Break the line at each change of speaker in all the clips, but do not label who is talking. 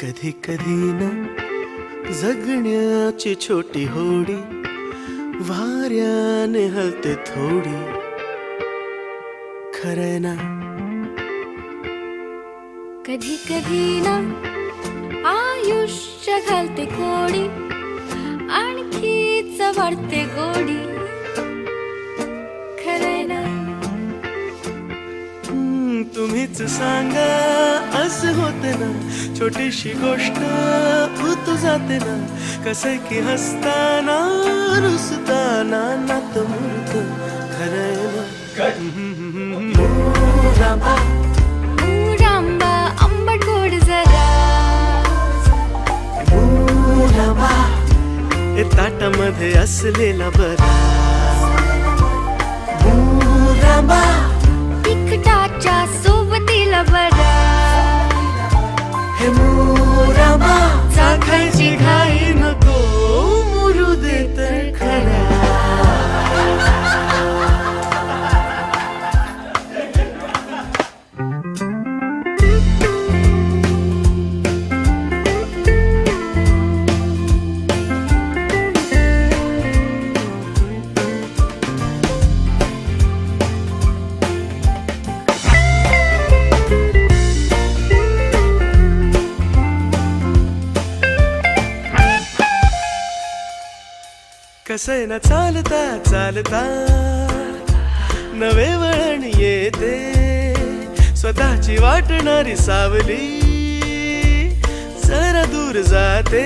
कधी कधी ना जगण्याची छोटी होडी वाऱ्याने हलते थोडी, खरं ना.
कधी कधी ना आयुष्य घालते कोडी, आणखीच वाढते गोडी, खरं ना.
तुम्हीच सांगा असं होते ना, छोटीशी गोष्ट भूत जाते ना, कसं की हसताना रुसताना नात मूर्त, खरं ना. रामा
रांबा आंबट गोड जरा,
रामा हे ताटामध्ये असलेला बरा, रामा
तिखटाच्या सोबतीला बरा,
हे रामा चाखायची घाई नको, मुरू दे तर खरा. कसं ना चालता चालता नवे वळण येते, स्वतःची वाटणारी सावली जरा दूर जाते,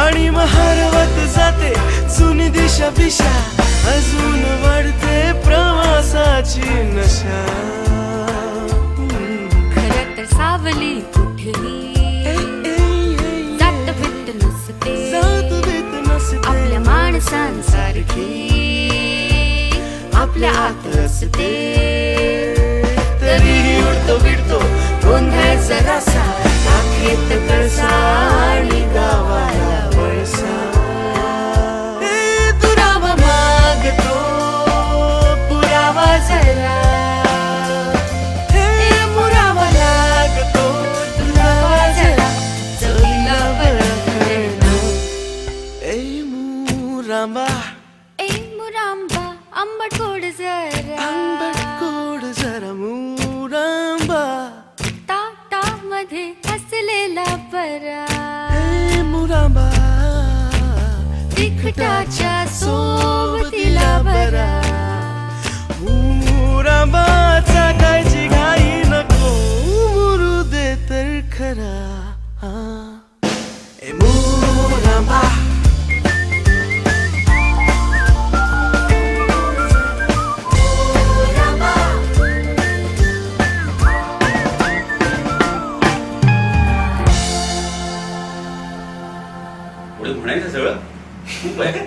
आणि हरवत जाते जुनी दिशा बिशा, अजून वाढते प्रवासाची नशा.
खरं तर सावली कुठेही जात भीत नसते, आपल्या माणसांसारखी आपल्या आत असते.
तरीही उडतो बिडतो गोंधळ जरासा, नाखेत कळसा आणि गावाला वळसा. दुरावा मागतो पुरावा जरा, हे मुरावा लागतो दुरावा जरा, चवीला बरं कळलं. मुरांबा
ए मुरांबा आंबट गोड जरा,
आंबट गोड जरा मुरांबा,
ताटामध्ये असलेला बरा,
हे मुरांबा
तिखटाच्या सोबतीला बरा.
मुरांबा चाकायची घाई नको, मुरू दे तर खरा. ए मुरांबा
पुढे म्हणायचं सगळं खूप आहे.